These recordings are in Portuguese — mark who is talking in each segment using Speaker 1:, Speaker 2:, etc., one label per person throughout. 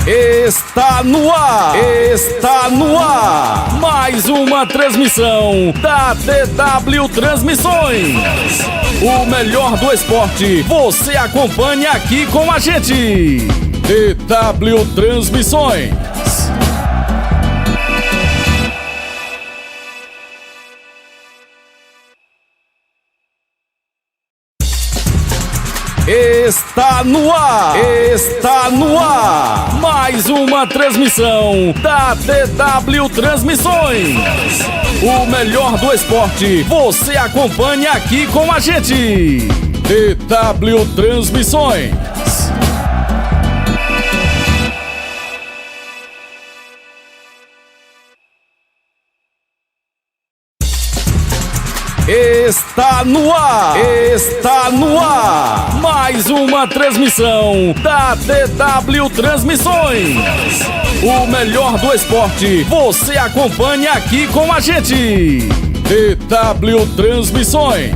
Speaker 1: Está no ar! Está no ar! Mais uma transmissão da DW Transmissões. O melhor do esporte você acompanha aqui com a gente. DW Transmissões. Está no ar! Está no ar! Mais uma transmissão da DW Transmissões. O melhor do esporte você acompanha aqui com a gente. DW Transmissões. Está no ar! Está no ar! Mais uma transmissão da DW Transmissões. O melhor do esporte você acompanha aqui com a gente. DW Transmissões.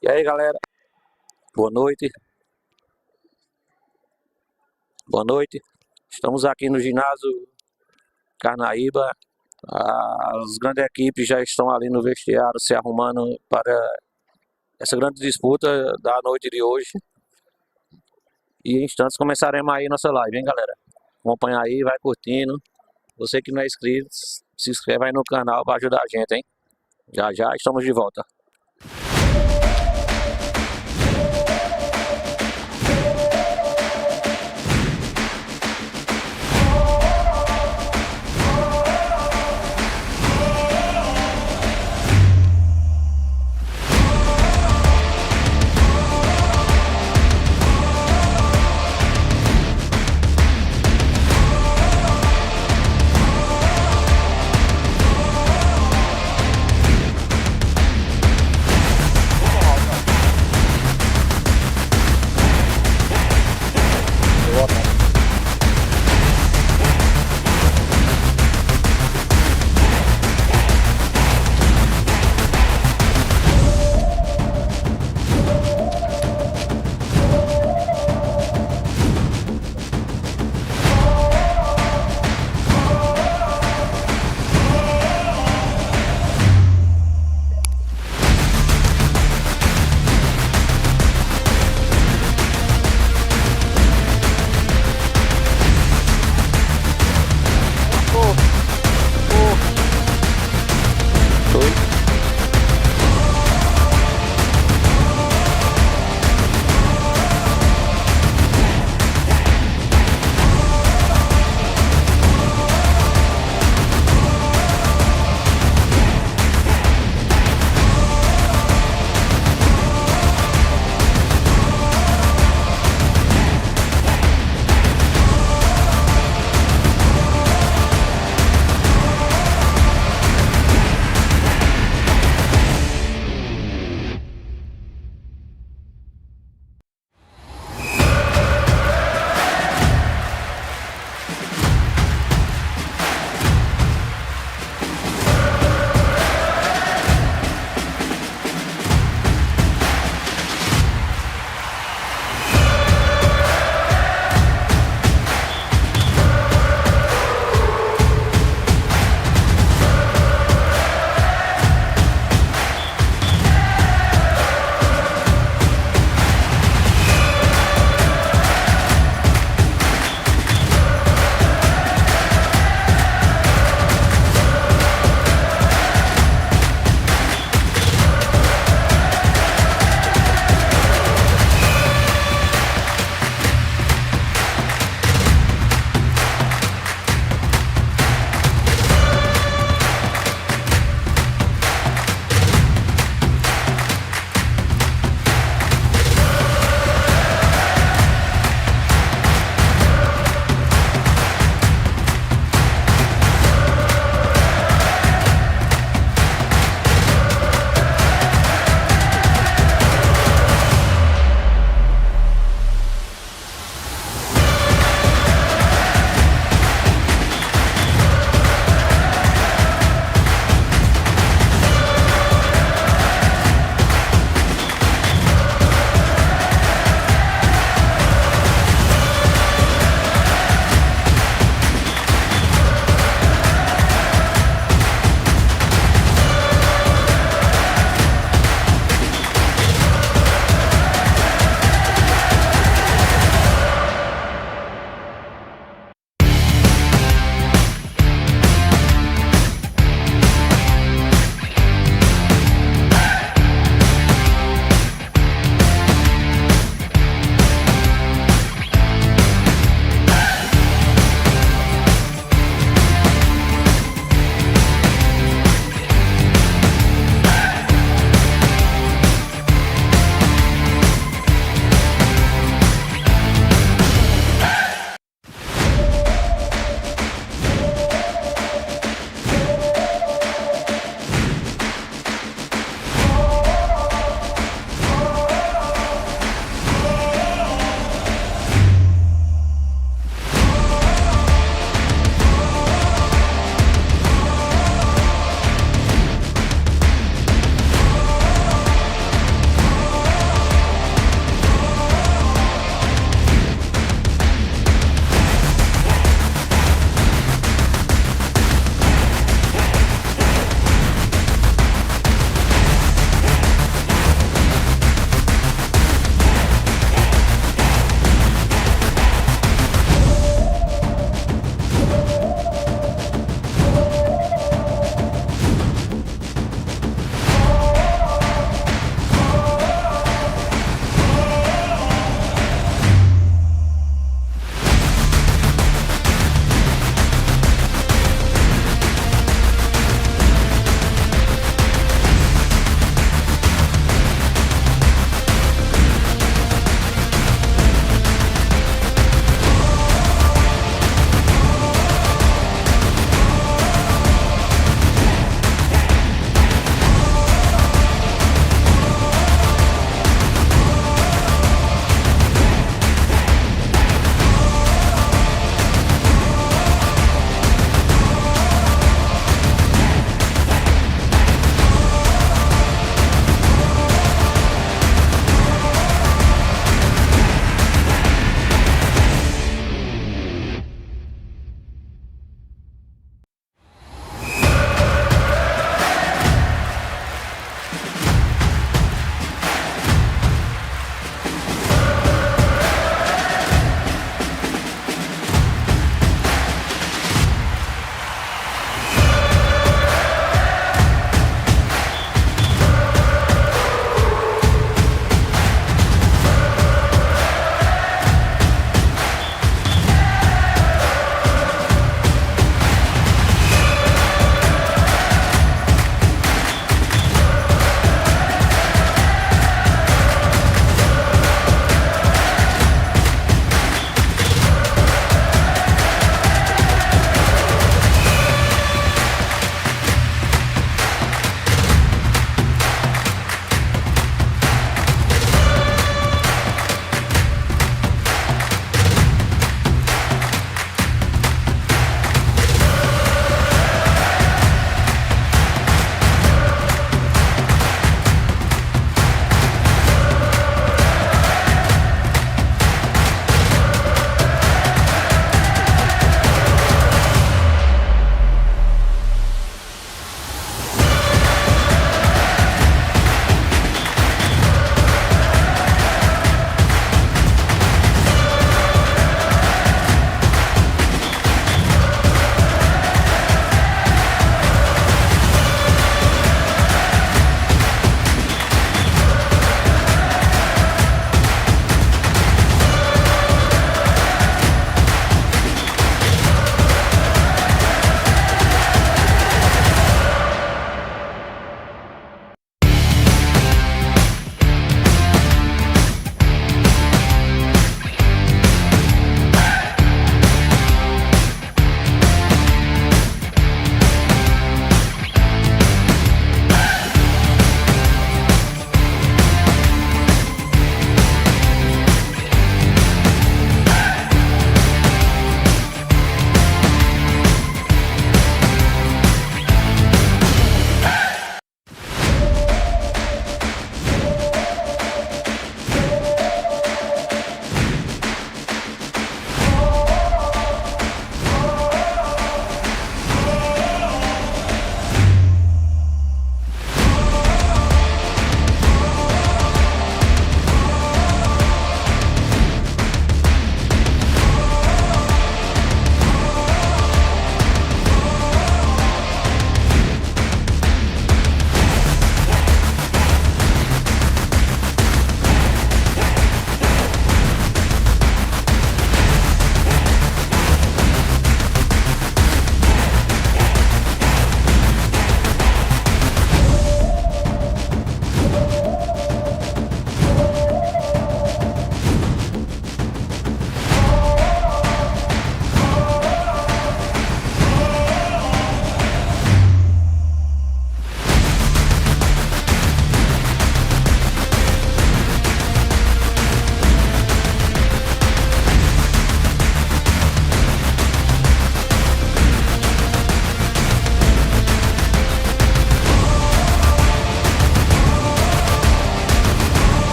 Speaker 2: E aí, galera, boa noite. Boa noite. Estamos aqui no ginásio Carnaíba. As grandes equipes já estão ali no vestiário se arrumando para essa grande disputa da noite de hoje. E em instantes começaremos aí nossa live, hein, galera? Acompanha aí, vai curtindo. Você que não é inscrito, se inscreve aí no canal para ajudar a gente, hein? Já já estamos de volta.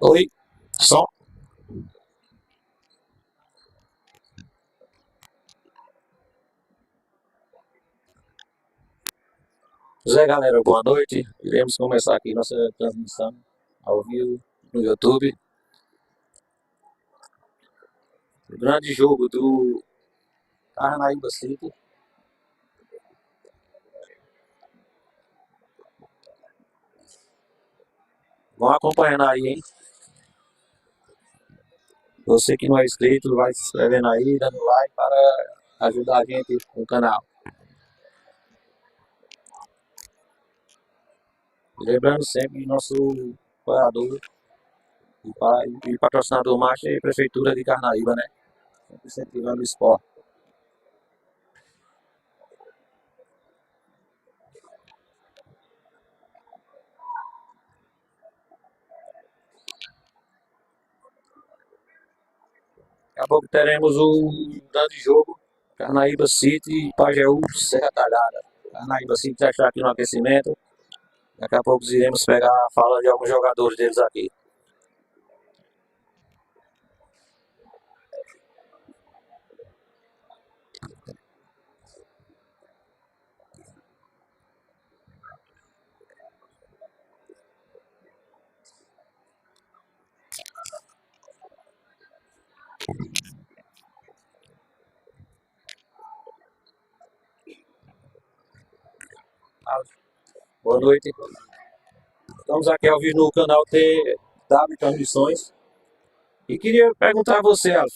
Speaker 2: Oi, som. Zé, galera, boa noite. Iremos começar aqui nossa transmissão ao vivo no YouTube. O grande jogo do Carnaíba City. Vão acompanhando aí, hein? Você que não é inscrito, vai se inscrevendo aí, dando like para ajudar a gente no canal. Lembrando sempre que nosso apoiador e patrocinador macho é a Prefeitura de Carnaíba, né? Sempre incentivando o esporte. Daqui a pouco teremos o grande jogo Carnaíba City e Pajeú Serra Talhada. Carnaíba City já está aqui no aquecimento. Daqui a pouco iremos pegar a fala de alguns jogadores deles aqui. Boa noite. Estamos aqui ao vivo no canal TW Transmissões. E queria perguntar a você, Alf,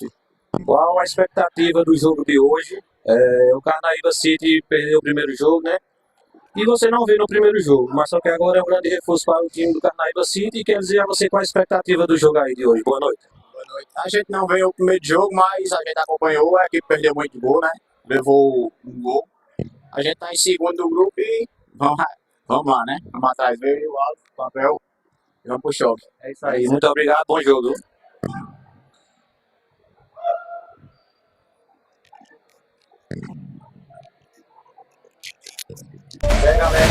Speaker 2: qual a expectativa do jogo de hoje? O Carnaíba City perdeu o primeiro jogo, né? E você não veio no primeiro jogo, mas só que agora é um grande reforço para o time do Carnaíba City. E quer dizer a você qual a expectativa do jogo aí de hoje. Boa noite.
Speaker 3: Boa noite. A gente não veio o primeiro jogo, mas a gente acompanhou. A equipe perdeu muito gol, né? Levou um gol. A gente tá em segundo do grupo e vamos lá, né? Vamos atrás dele, o Alves, o papel e vamos pro choque.
Speaker 2: É isso aí. Muito obrigado. Bom jogo. Galera.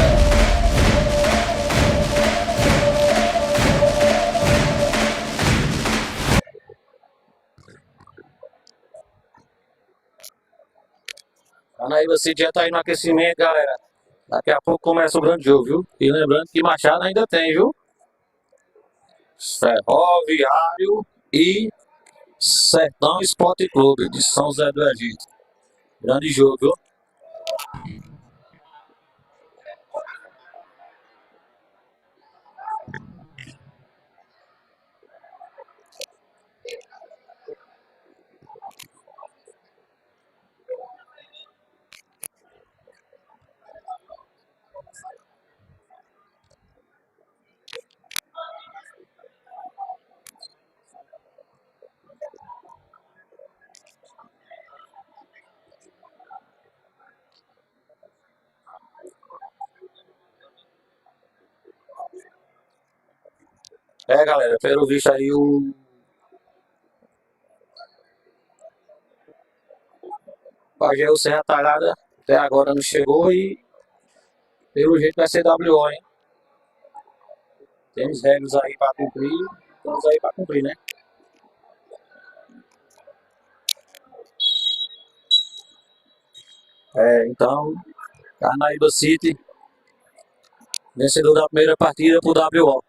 Speaker 2: Carnaíba City já está aí no aquecimento, galera. Daqui a pouco começa o grande jogo, viu? E lembrando que Machado ainda tem, viu? Ferroviário e Sertão Esporte Clube de São José do Egito. Grande jogo, viu? Galera, pelo visto aí o Pajeú Serra Talhada até agora não chegou e pelo jeito vai ser WO, hein? Temos regras aí para cumprir, estamos aí para cumprir, né? Então, Carnaíba City, vencedor da primeira partida por WO.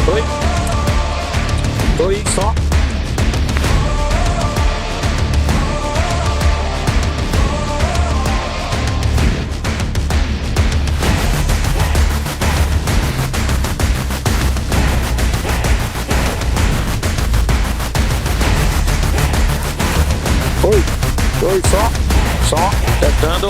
Speaker 2: Oi. Oi, só. Oi. Oi, só. Só. Tentando.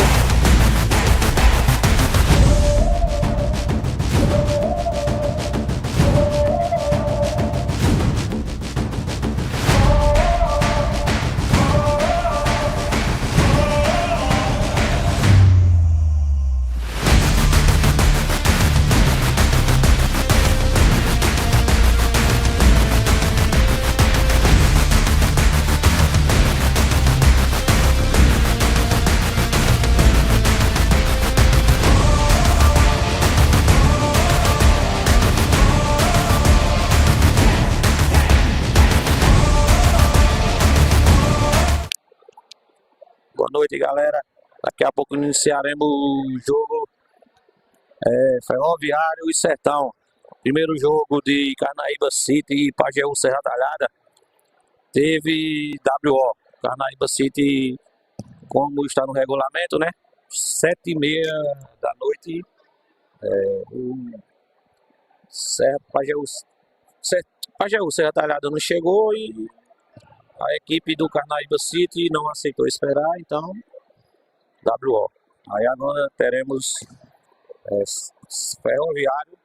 Speaker 2: Boa noite, galera. Daqui a pouco iniciaremos o jogo Ferroviário e Sertão. Primeiro jogo de Carnaíba City e Pajeú Serra Talhada. Teve WO. Carnaíba City, como está no regulamento, né? 7h30 da noite. O Pajeú Serra Talhada não chegou e a equipe do Carnaíba City não aceitou esperar, então WO. Aí agora teremos Ferroviário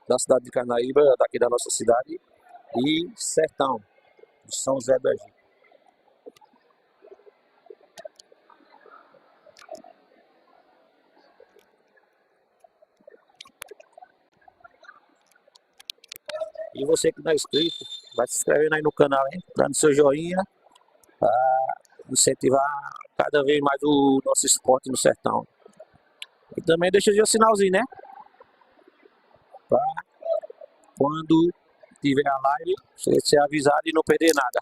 Speaker 2: da cidade de Carnaíba, daqui da nossa cidade, e Sertão, de São José do Egito. E você que não é inscrito, vai se inscrevendo aí no canal, hein? Dando seu joinha, para incentivar cada vez mais o nosso esporte no sertão. E também deixa de um sinalzinho, né? Para quando tiver a live, você ser avisado e não perder nada.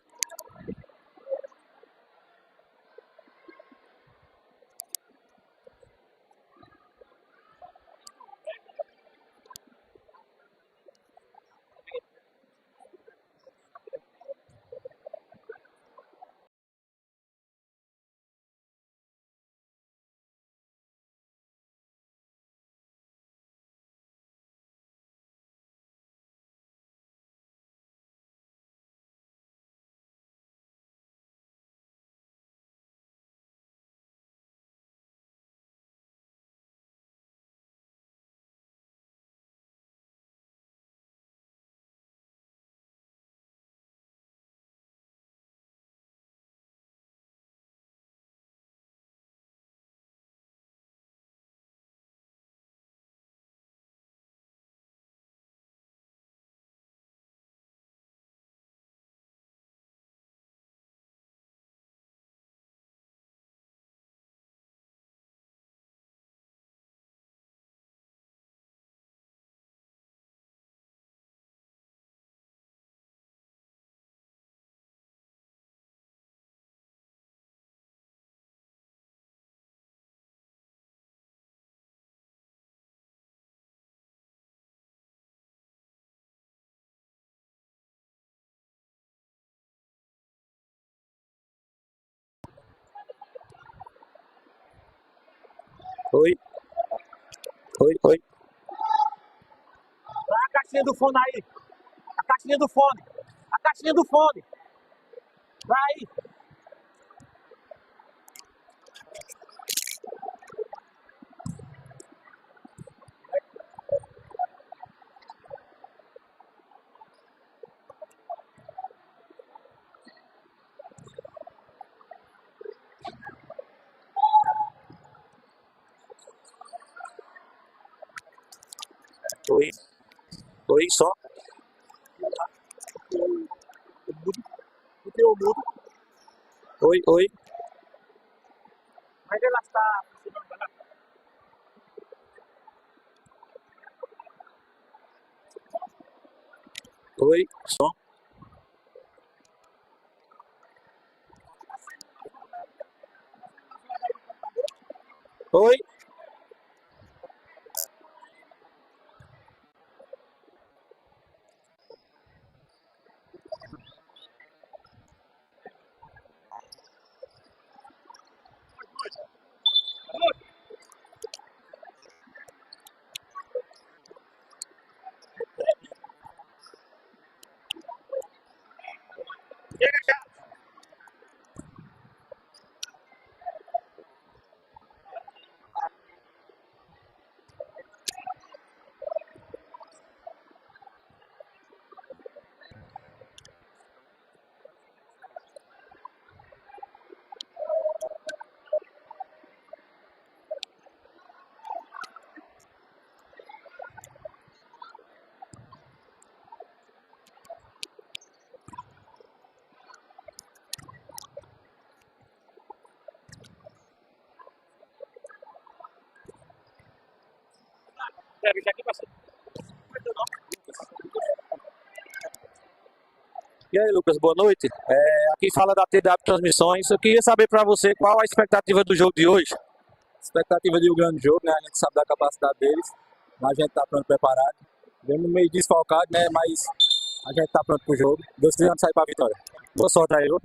Speaker 2: Oi, oi, oi.
Speaker 4: Vai a caixinha do fone aí. A caixinha do fone. A caixinha do fone. Vai aí.
Speaker 2: Oi, oi, só.
Speaker 4: O teu mudo.
Speaker 2: Oi, oi.
Speaker 4: Mas ela está funcionando, né?
Speaker 2: Oi, só. Oi.
Speaker 4: Entrevista aqui, parceiro. Como é teu nome?
Speaker 2: E aí, Lucas, boa noite. Aqui fala da TW Transmissões. Eu queria saber para você qual a expectativa do jogo de hoje.
Speaker 5: Expectativa de um grande jogo, né? A gente sabe da capacidade deles, mas a gente tá pronto, preparado. Vemos meio desfalcado, né? Mas a gente tá pronto pro jogo. Deus quiser, sair pra vitória. Boa sorte aí, viu?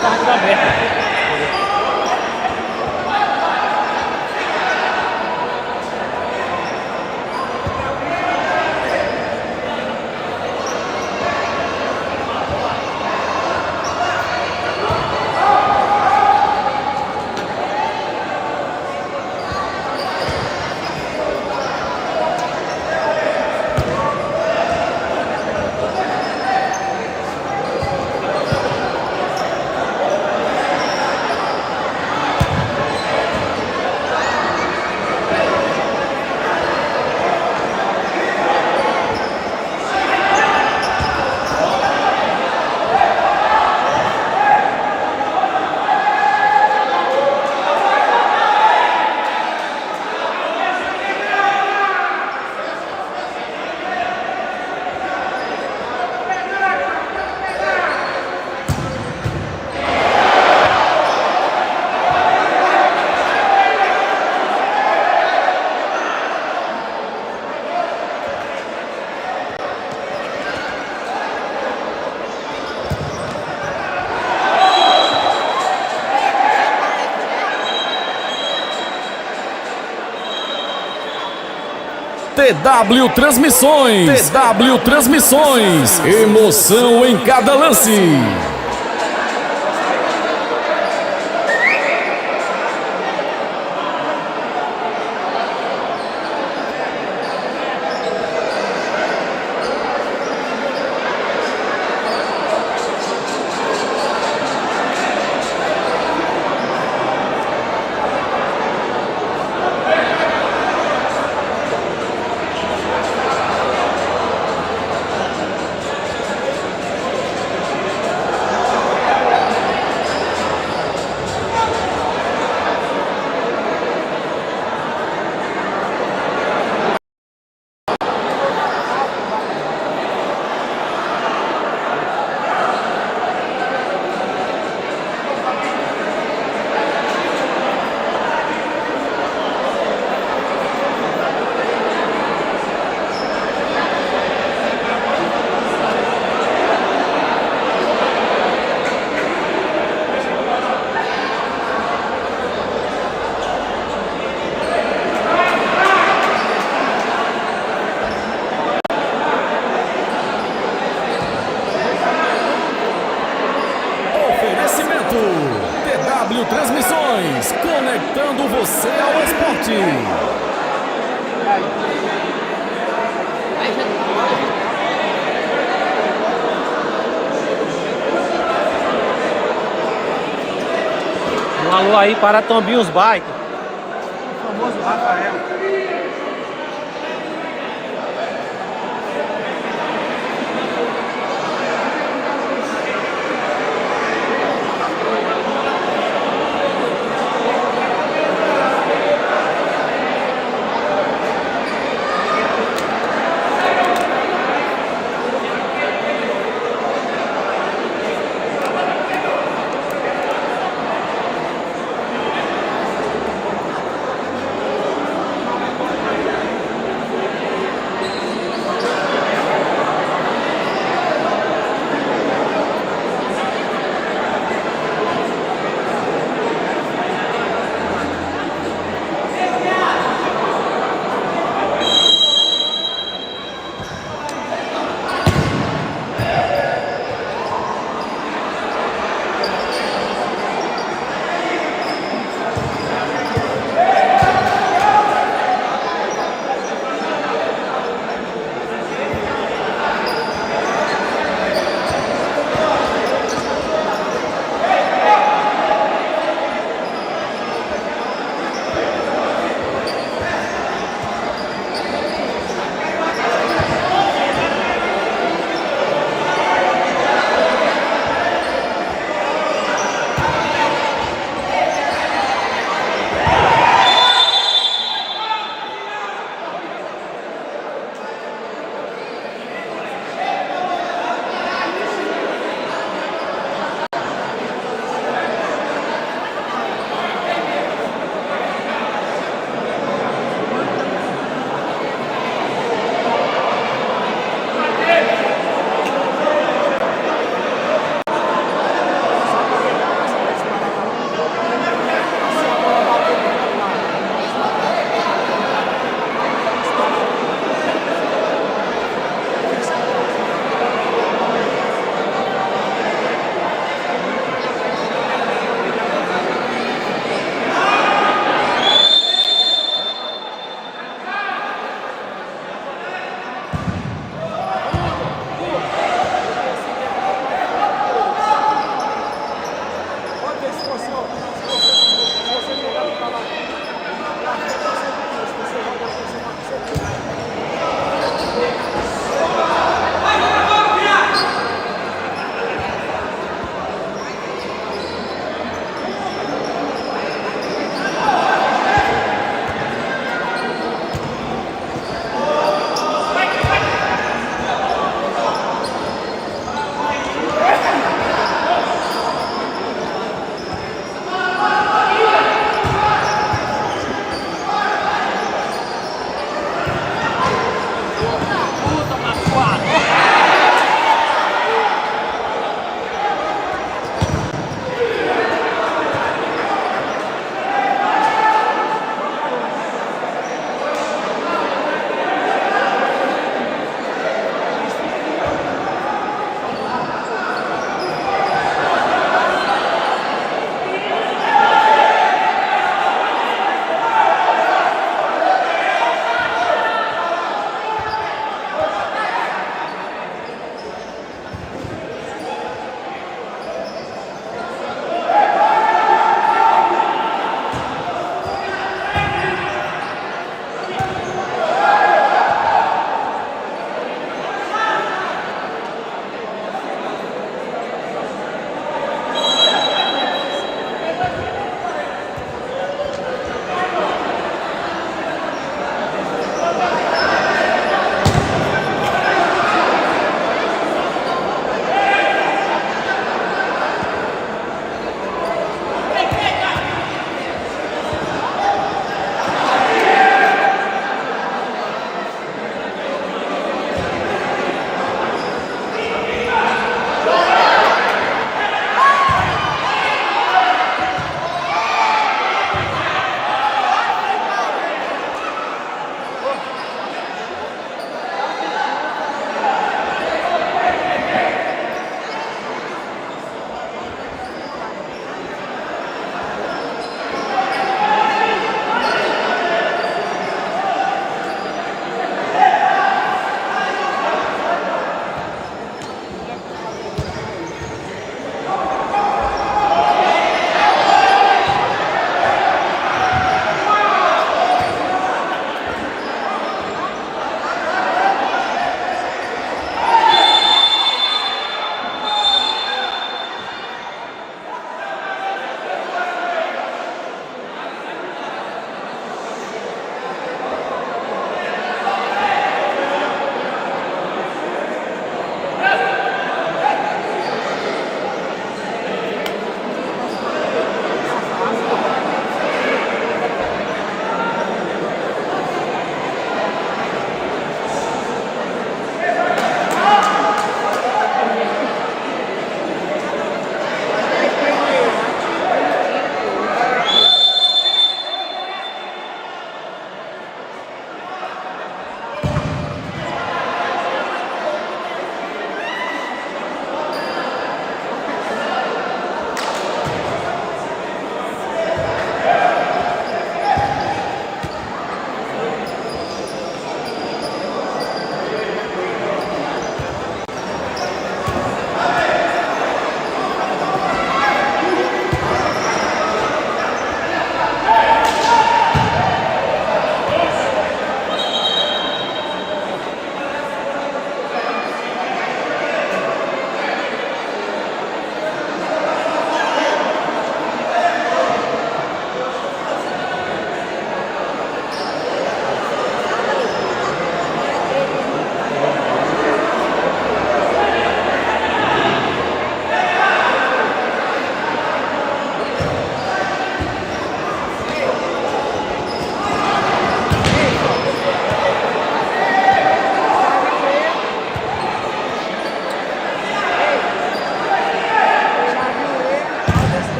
Speaker 4: Tá tudo aberto.
Speaker 1: TW Transmissões. TW Transmissões. Emoção em cada lance. TW Transmissões, conectando você ao esporte.
Speaker 4: Um alô aí para Tombinhos Bike. O famoso Rafael.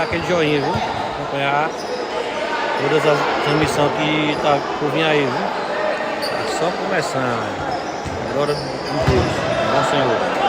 Speaker 4: dar aquele joinha, viu? Acompanhar todas as transmissões que tá por vir aí, viu? Tá só começando. Glória de Deus, bom Senhor.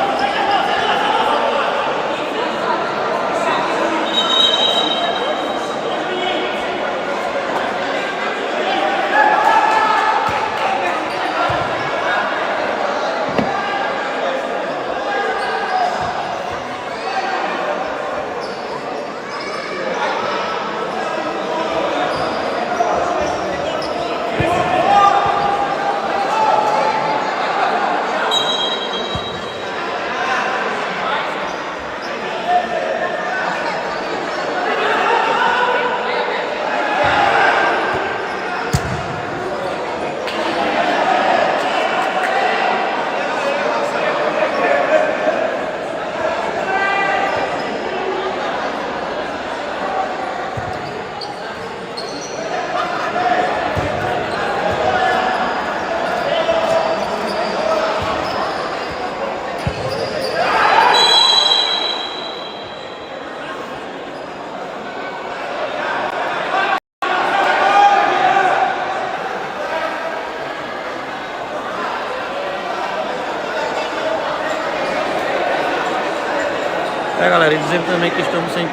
Speaker 4: Galera, e dizendo também que estamos sem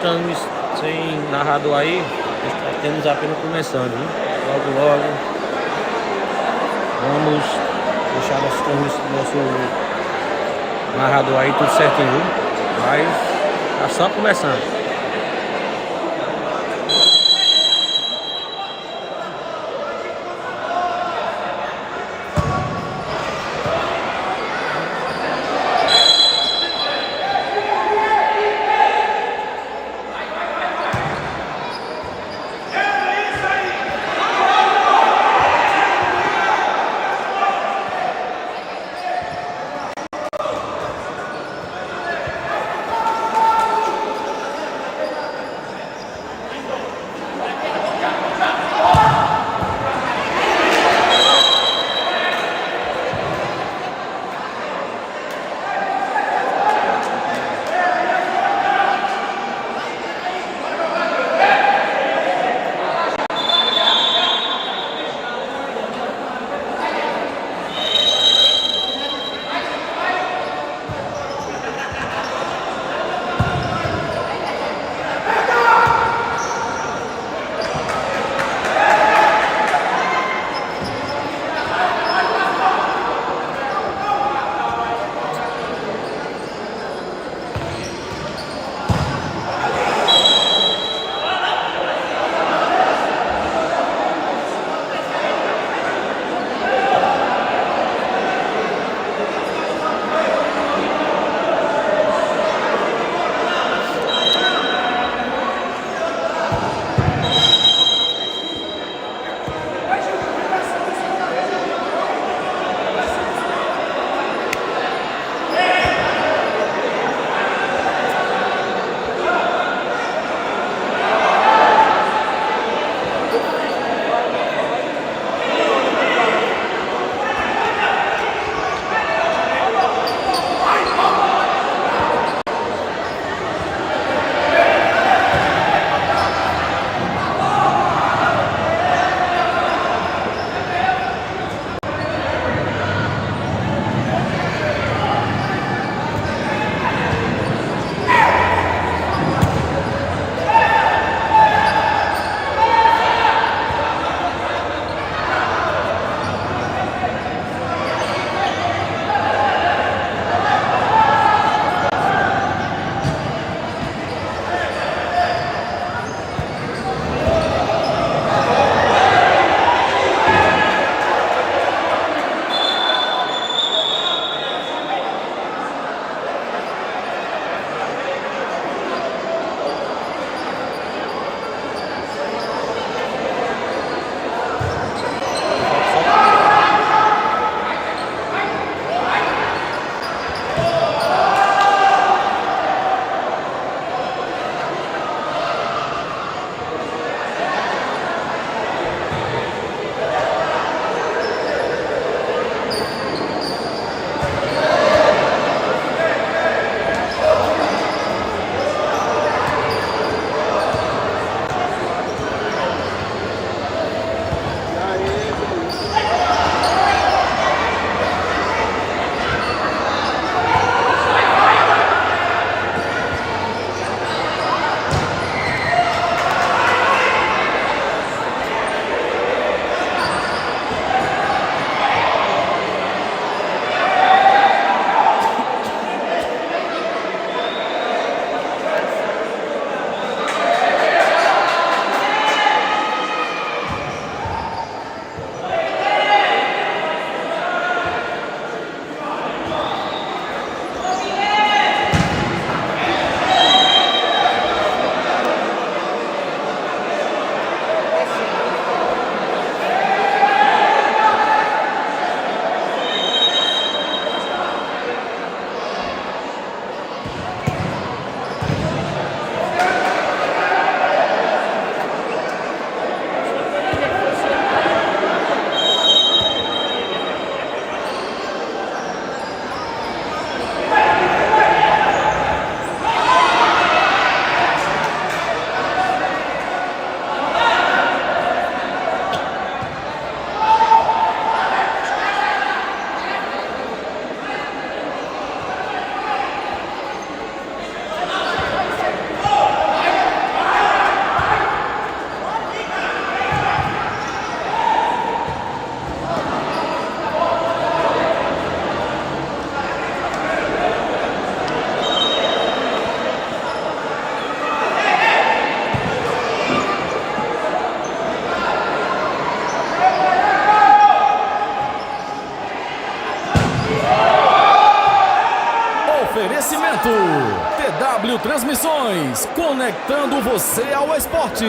Speaker 4: narrador aí, temos apenas começando, viu? Logo vamos deixar nosso narrador aí tudo certinho, viu? Mas tá só começando.
Speaker 1: Oferecimento TW Transmissões, conectando você ao esporte.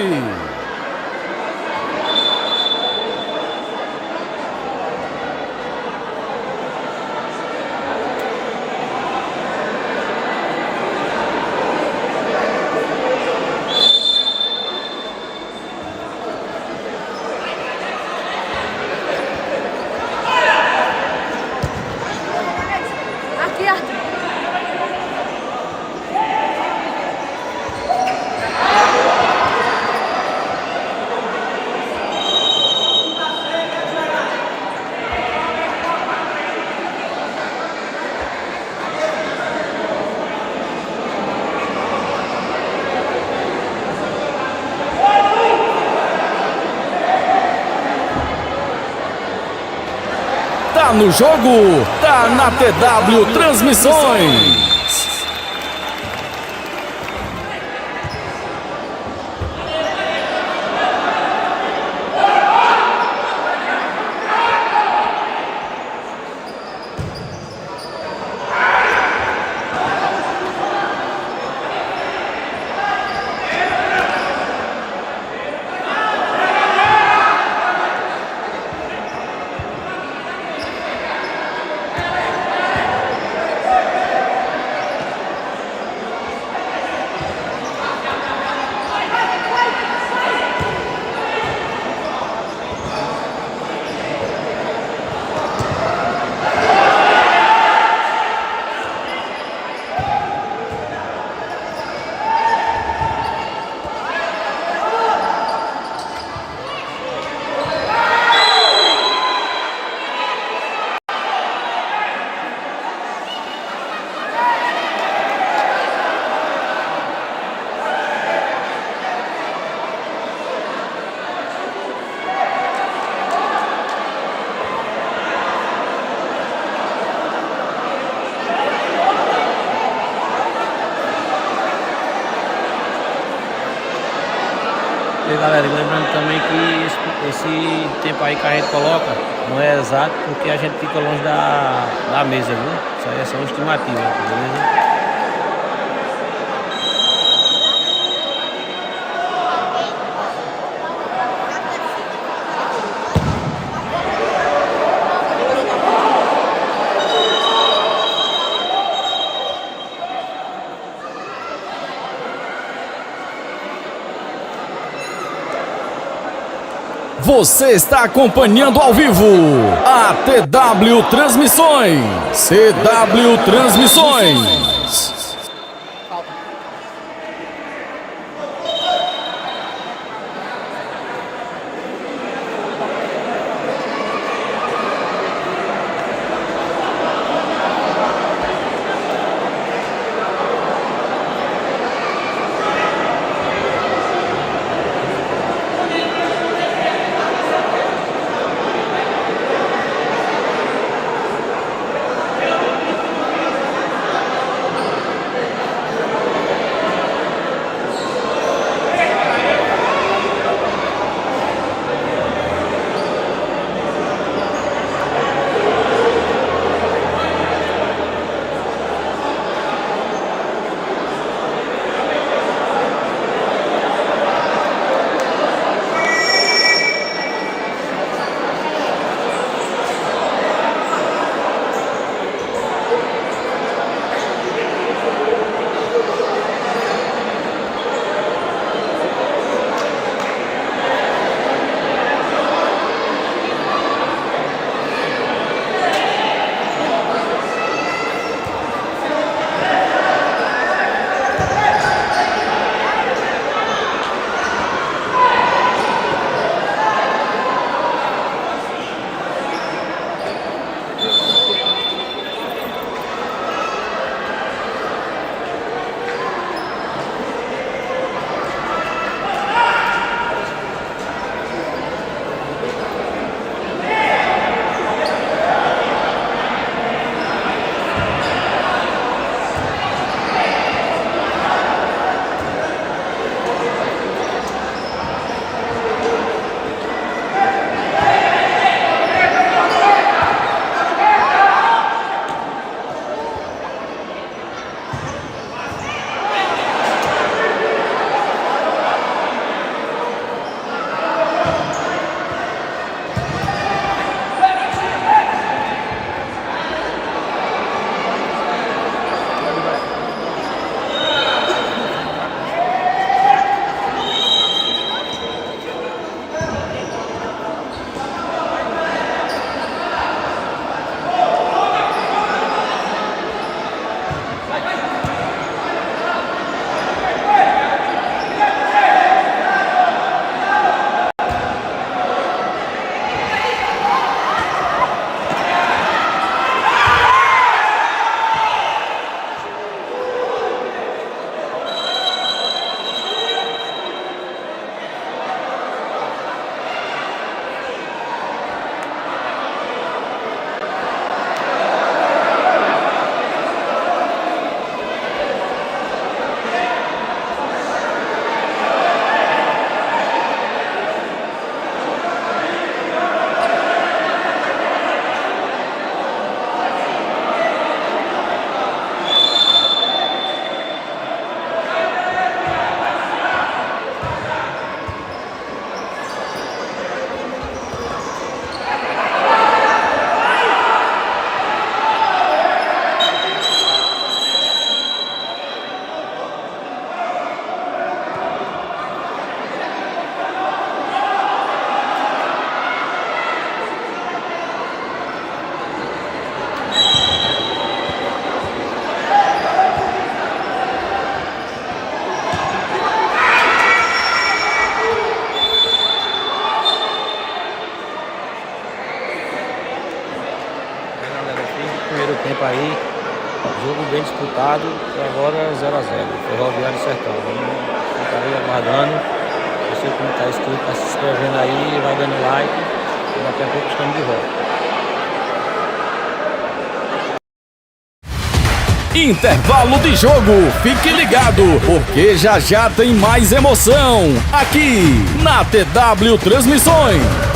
Speaker 6: Aqui, Arthur.
Speaker 1: Tá no jogo, tá na TW Transmissões.
Speaker 4: E galera, lembrando também que esse tempo aí que a gente coloca não é exato porque a gente fica longe da mesa, viu? Isso aí é só uma estimativa, beleza?
Speaker 1: Você está acompanhando ao vivo a TW Transmissões. TW Transmissões.
Speaker 4: tempo aí, jogo bem disputado e agora 0 a 0, Ferroviário e Sertão. Vamos ficar aí aguardando. Você que não está inscrito, está se inscrevendo aí, vai dando like e daqui a pouco estamos de volta.
Speaker 1: Intervalo de jogo, fique ligado, porque já já tem mais emoção aqui na TW Transmissões.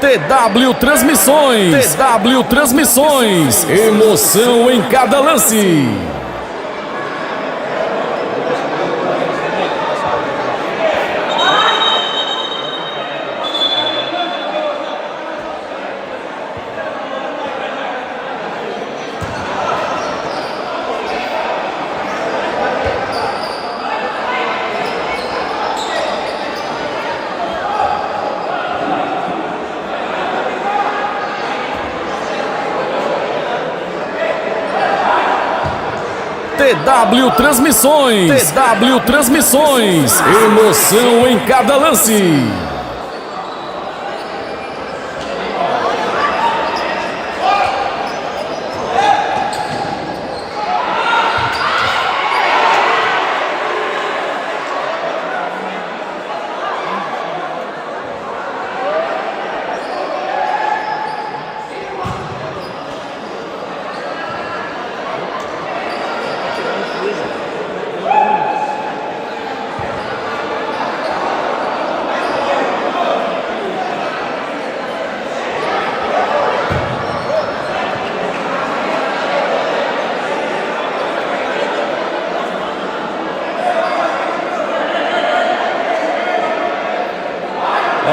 Speaker 1: TW Transmissões. TW Transmissões. Emoção em cada lance. TW Transmissões. TW Transmissões. Emoção em cada lance.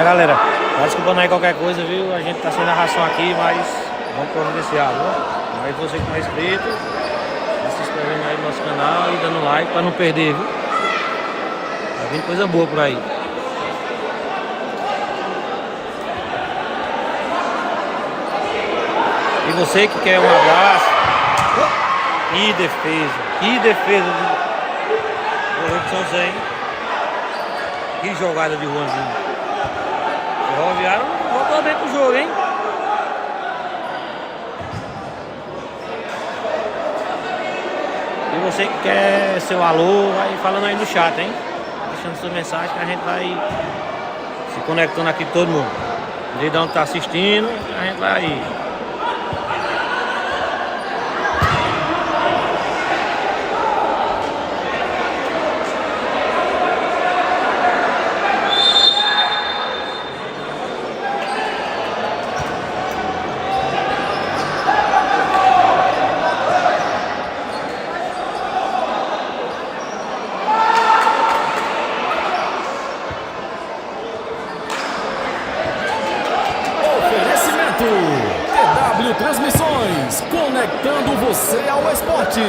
Speaker 4: Galera, tá desculpando aí qualquer coisa, viu? A gente tá sem narração aqui, mas vamos providenciar, viu? Mas você que não é inscrito, tá se inscrevendo aí no nosso canal e dando like pra não perder, viu? Tá vindo coisa boa por aí. E você que quer um abraço, que defesa do goleiro de São José, hein? Que jogada de Juanzinho. O Ferroviário voltou bem pro jogo, hein? E você que quer seu alô, vai falando aí no chat, hein? Deixando sua mensagem que a gente vai se conectando aqui com todo mundo. De onde tá assistindo, a gente vai aí.
Speaker 1: TW Transmissões, conectando você ao esporte.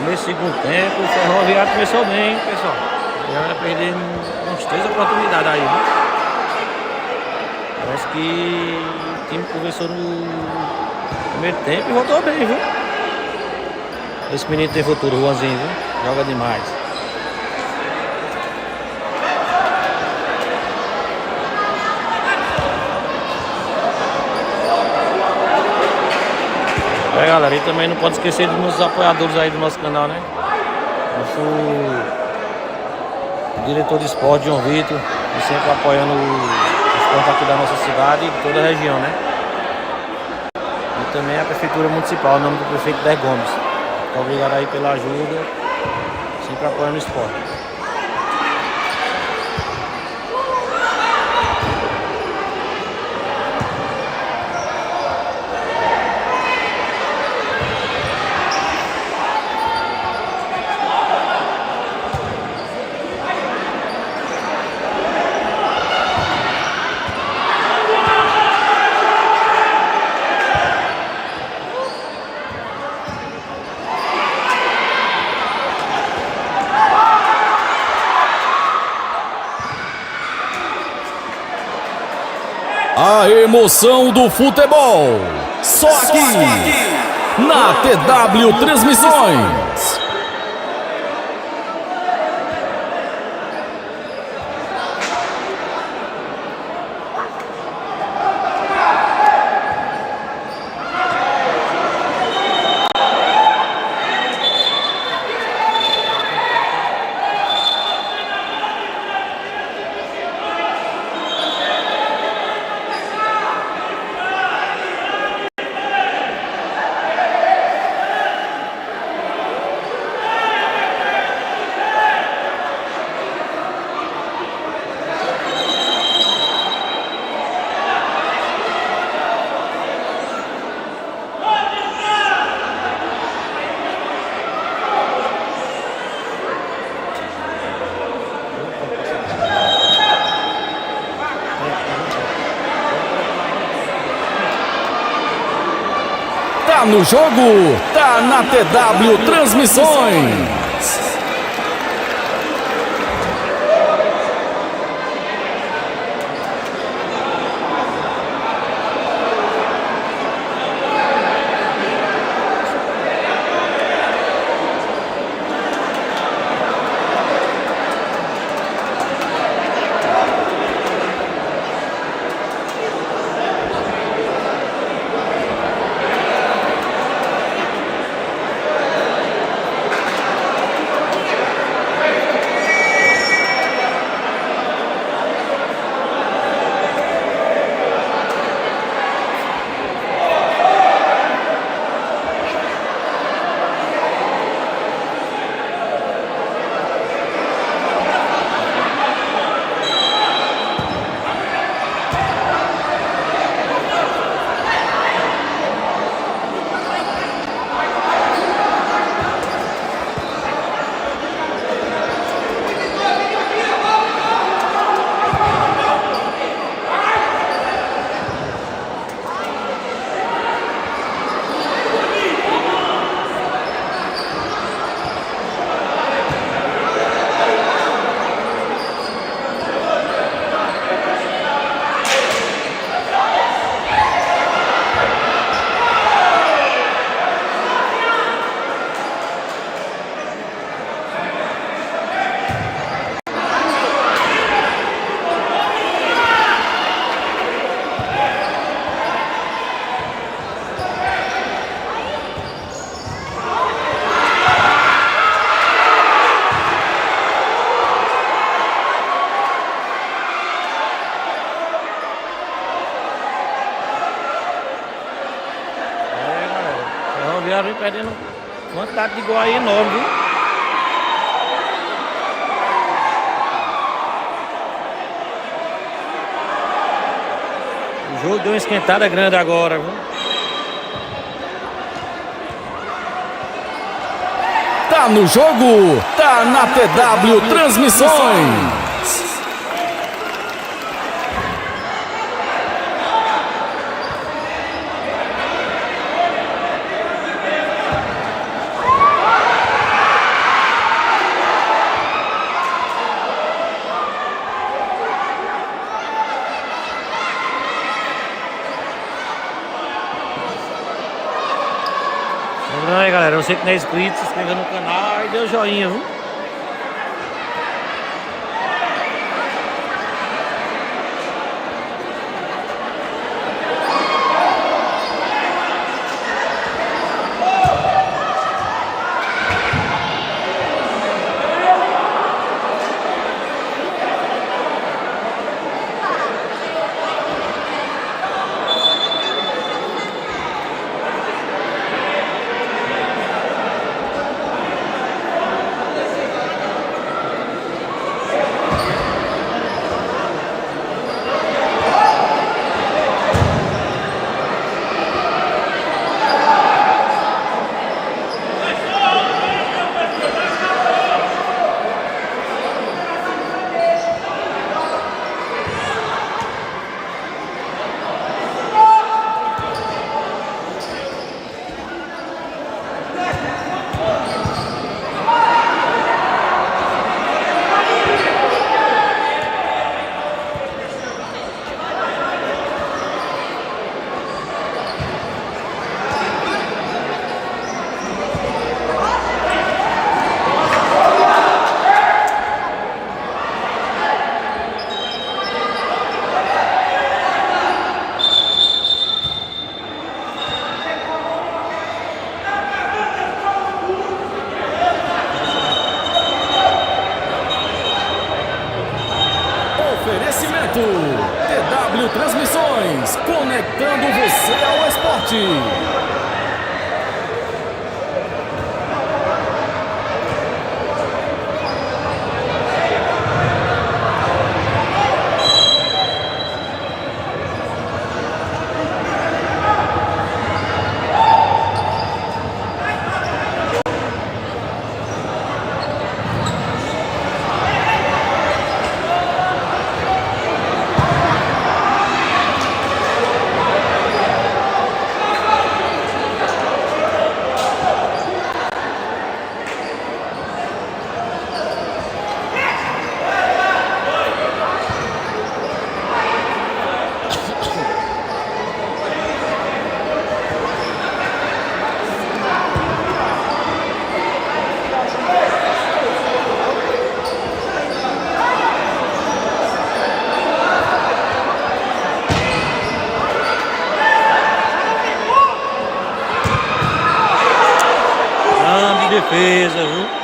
Speaker 4: Nesse segundo tempo, o Ferroviário começou bem, pessoal. Já vai perder umas 3 oportunidades aí, né? Parece que o time começou no primeiro tempo e voltou bem, viu? Esse menino tem futuro, o Juanzinho, viu? Joga demais. Galera, e também não pode esquecer dos nossos apoiadores aí do nosso canal, né? Nosso diretor de esporte, João Vitor, sempre apoiando o esporte aqui da nossa cidade e toda a região, né? E também a Prefeitura Municipal, em nome do prefeito Der Gomes. Muito obrigado aí pela ajuda, sempre apoiando o esporte.
Speaker 1: A emoção do futebol, só aqui, na TW Transmissões. Tá no jogo, tá na TW Transmissões.
Speaker 4: Ferroviário vem perdendo quantidade de gol aí enorme, viu? O jogo deu uma esquentada grande agora, viu?
Speaker 1: Tá no jogo, tá na TW Transmissões.
Speaker 4: Lembrando aí, galera, você que não é inscrito, se inscreva no canal e dê o joinha, viu?
Speaker 1: Oferecimento TW Transmissões, conectando você ao esporte.
Speaker 4: defesa, viu?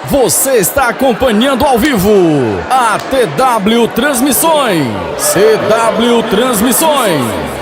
Speaker 1: Você está acompanhando ao vivo a TW Transmissões. CW Transmissões.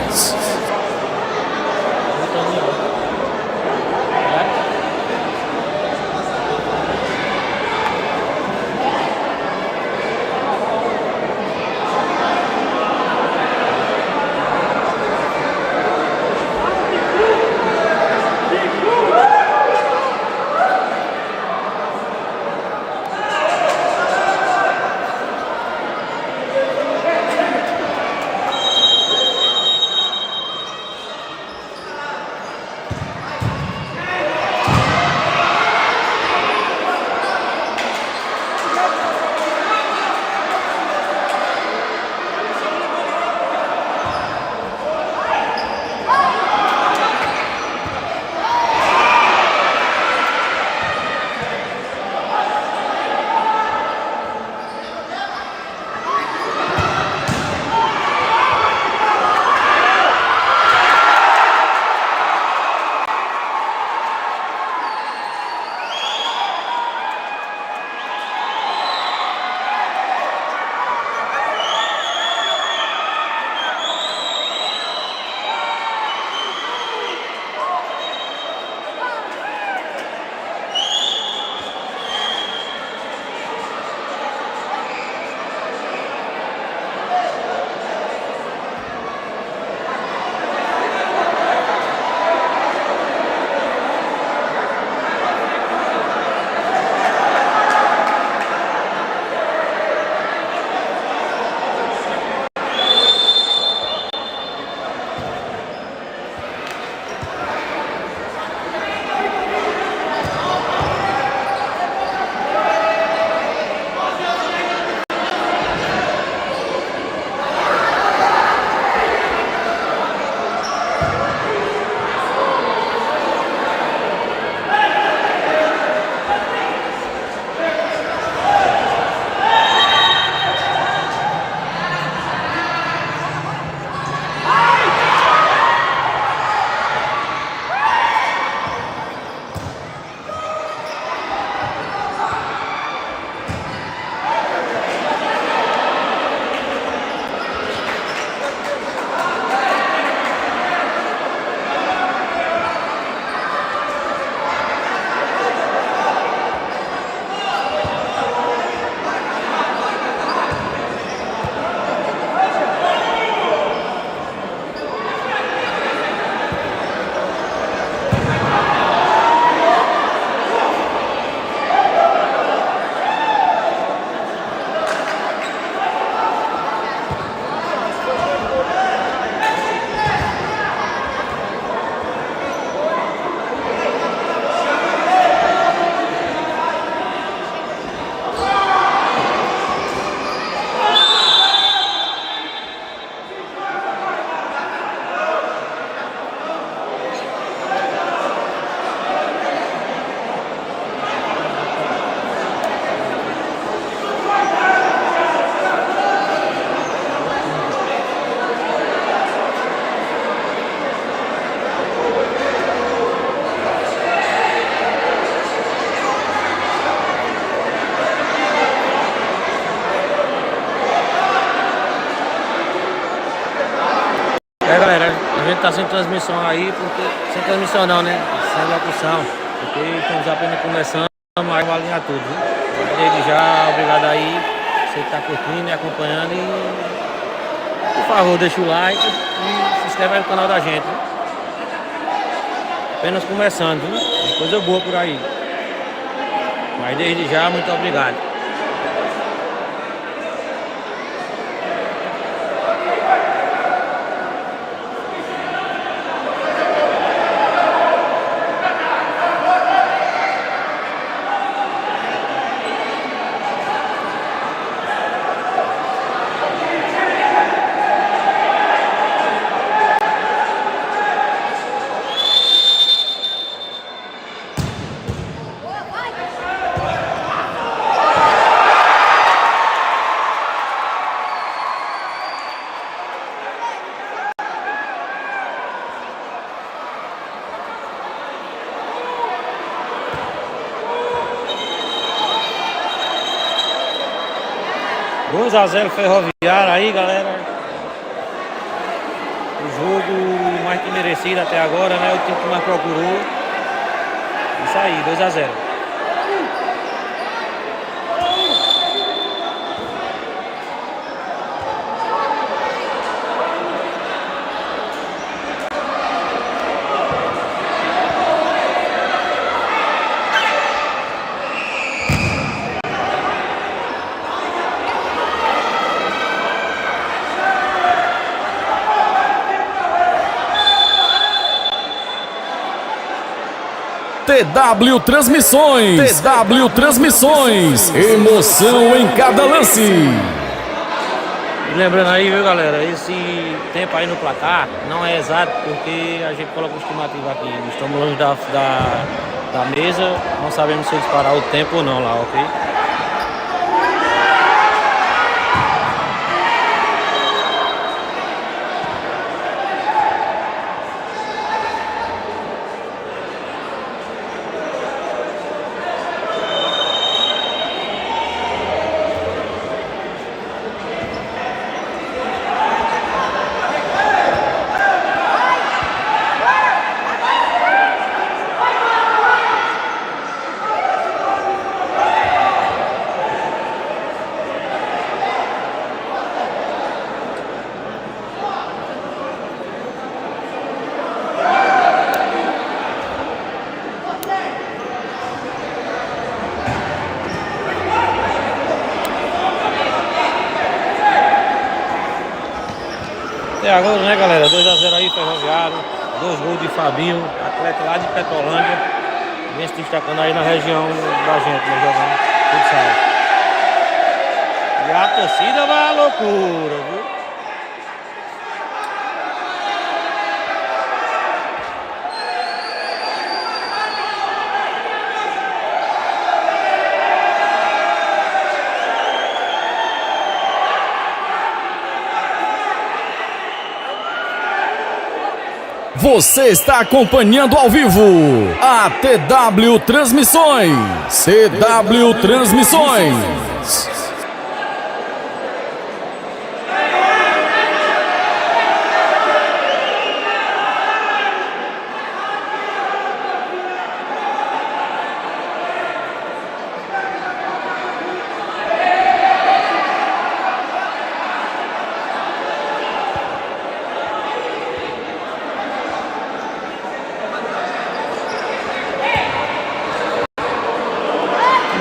Speaker 4: tá sem transmissão aí, porque. Sem transmissão não, né? Sem locução. Porque estamos apenas começando, mas vai alinhar tudo, viu? Desde já, obrigado aí. Você que tá curtindo e acompanhando e. Por favor, deixa o like e se inscreve aí no canal da gente, viu? Apenas começando, viu? Tem coisa boa por aí. Mas desde já, muito obrigado. Dois a 0 Ferroviário aí, galera. O jogo mais que merecido até agora, né? O time que mais procurou. Isso aí, 2 a 0.
Speaker 1: TW Transmissões. TW Transmissões. Emoção em cada lance.
Speaker 4: E lembrando aí, viu, galera, esse tempo aí no placar não é exato porque a gente coloca o estimativo aqui. Estamos longe da mesa, não sabemos se eles parar o tempo ou não lá, ok? Até agora, né, galera? 2 a 0 aí, Ferroviário. 2 gols de Fabinho, atleta lá de Petolândia. Vem se destacando aí na região da gente, né, jogando futsal. E a torcida vai à loucura, viu?
Speaker 1: Você está acompanhando ao vivo a TW Transmissões. TW Transmissões.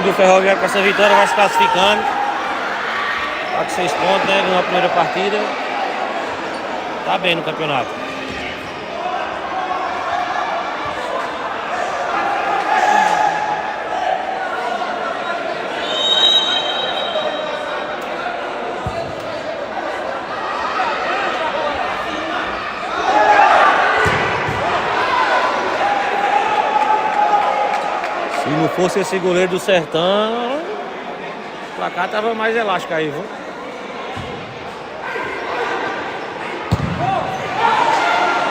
Speaker 4: Do Ferroviário com essa vitória vai se classificando. Tá com 6 pontos, né? Ganhou a primeira partida. Tá bem no campeonato. Se não fosse esse goleiro do Sertão, o placar tava mais elástico aí, viu?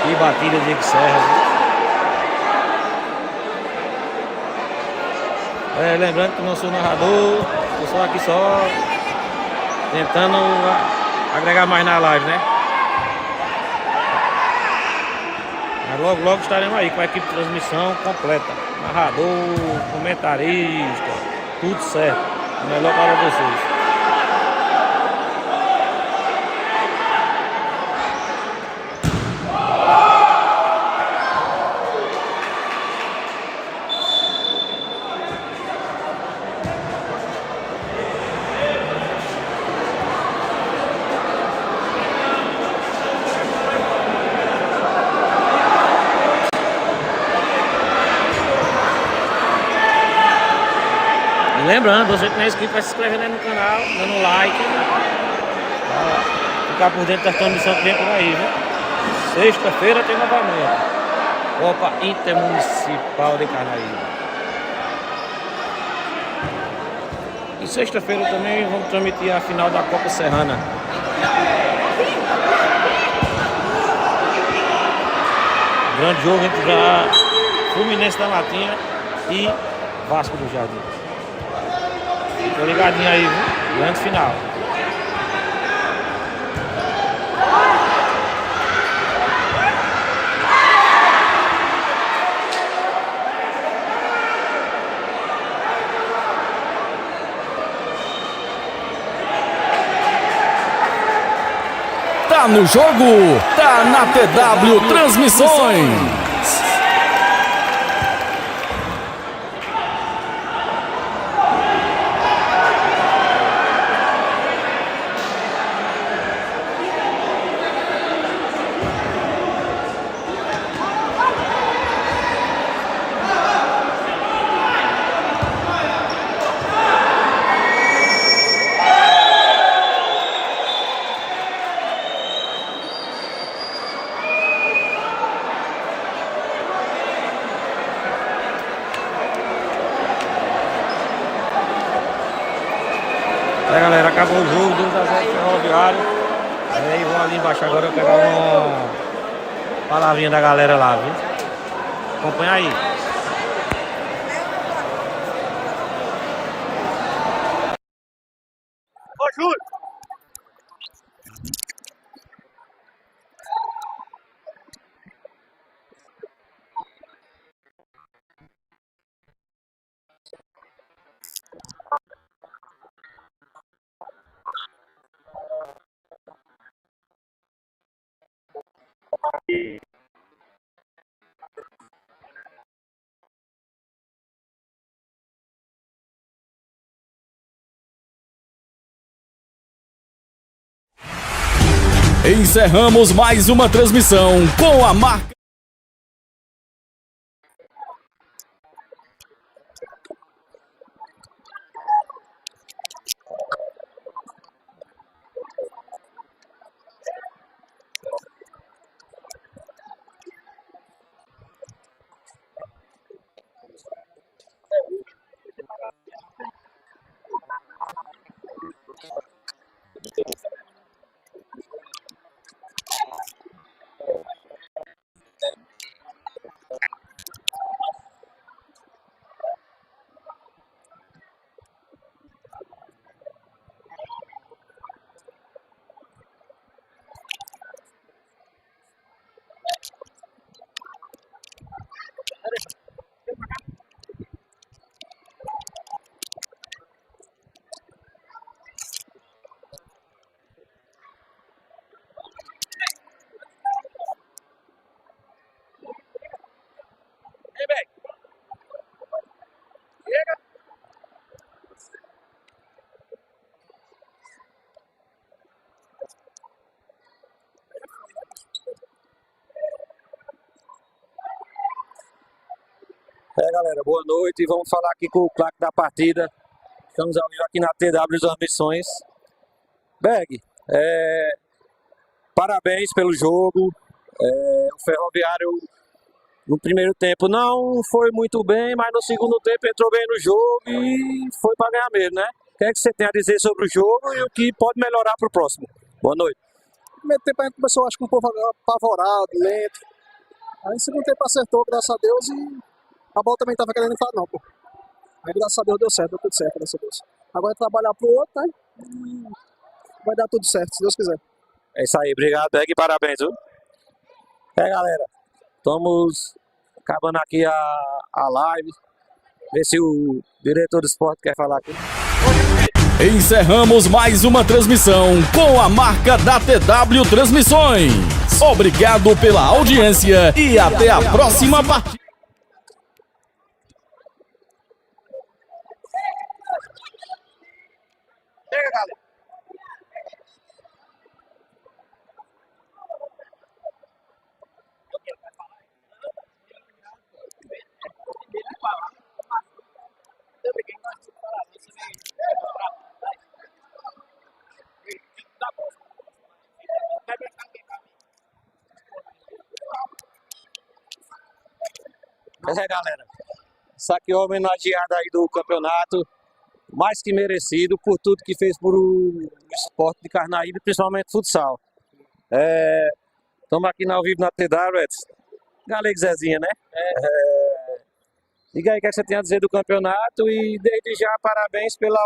Speaker 4: Que batida de que serra, viu? Lembrando que não sou narrador, eu sou aqui só tentando agregar mais na live, né? logo, logo estaremos aí com a equipe de transmissão completa. Narrador, comentarista, tudo certo. O melhor para vocês. E lembrando, você que não é inscrito, vai se inscrevendo aí no canal, dando like, pra ficar por dentro da transmissão que vem por aí, viu? Sexta-feira tem novamente Copa Intermunicipal de Carnaíba. E sexta-feira também vamos transmitir a final da Copa Serrana. Grande jogo entre a Fluminense da Matinha e Vasco do Jardim. Tô ligadinho aí, viu? Grande final.
Speaker 1: Tá no jogo, tá na TW Transmissões.
Speaker 4: É, galera, acabou o jogo, 2-0 Ferroviário. Aí vou ali embaixo agora pegar uma palavrinha da galera lá, viu? Acompanha aí. Ô, Júlio!
Speaker 1: Encerramos mais uma transmissão com a marca.
Speaker 2: É, galera, boa noite. Vamos falar aqui com o claque da partida. Estamos ao vivo aqui na TW Transmissões. Berg, parabéns pelo jogo. O Ferroviário no primeiro tempo não foi muito bem, mas no segundo tempo entrou bem no jogo e foi para ganhar mesmo, né? O que é que você tem a dizer sobre o jogo e o que pode melhorar para o próximo? Boa noite.
Speaker 7: No primeiro tempo a gente começou, acho que um pouco apavorado, lento. Aí no segundo tempo acertou, graças a Deus, e a bola também estava querendo entrar não, pô. Aí graças a Deus deu certo, deu tudo certo, graças a Deus. Agora é trabalhar pro outro, né? E vai dar tudo certo, se Deus quiser.
Speaker 2: É isso aí, obrigado, Berg, parabéns, viu? Galera, Estamos acabando aqui a live. Ver se o diretor do esporte quer falar aqui.
Speaker 1: Encerramos mais uma transmissão com a marca da TW Transmissões. Obrigado pela audiência e até a próxima partida.
Speaker 2: Galera, isso aqui é uma homenageada aí do campeonato, mais que merecido por tudo que fez por o esporte de Carnaíba, principalmente futsal. Estamos aqui ao vivo na TW, Galego Zezinha, né? Diga aí o que você tem a dizer do campeonato e desde já parabéns pela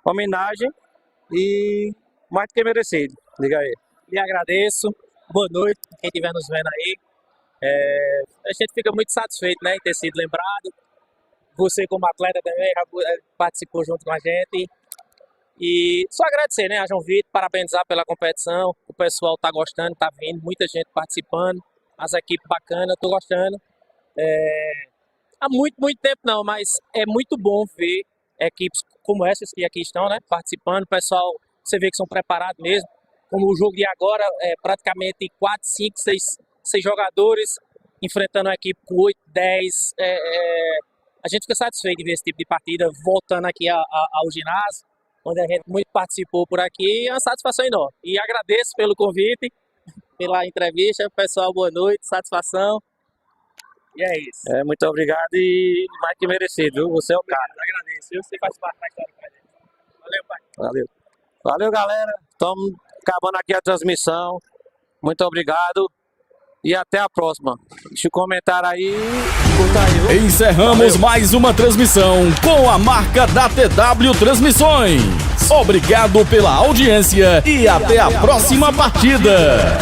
Speaker 2: homenagem e mais do que merecido. Diga aí.
Speaker 8: Lhe agradeço, boa noite, quem estiver nos vendo aí. A gente fica muito satisfeito, né, em ter sido lembrado. Você como atleta também já participou junto com a gente. E só agradecer, né, a João Vitor, parabenizar pela competição. O pessoal tá gostando, tá vindo, muita gente participando. As equipes bacanas, tô gostando. Há muito tempo não, mas é muito bom ver equipes como essas que aqui estão, né, participando. O pessoal, você vê que são preparados mesmo. Como o jogo de agora, praticamente 4, 5, 6 jogadores enfrentando uma equipe com 8, 10. A gente fica satisfeito de ver esse tipo de partida voltando aqui ao ginásio, onde a gente muito participou por aqui. É uma satisfação enorme. E agradeço pelo convite, pela entrevista. Pessoal, boa noite, satisfação. E é isso.
Speaker 2: Muito obrigado e mais que merecido, viu? Você é o cara.
Speaker 8: Agradeço. Você faz parte da história pra gente. Valeu, pai.
Speaker 2: Valeu, galera. Estamos acabando aqui a transmissão. Muito obrigado. E até a próxima. Deixa o comentário aí. Escuta aí, viu?
Speaker 1: Encerramos mais uma transmissão com a marca da TW Transmissões. Obrigado pela audiência e até a próxima partida.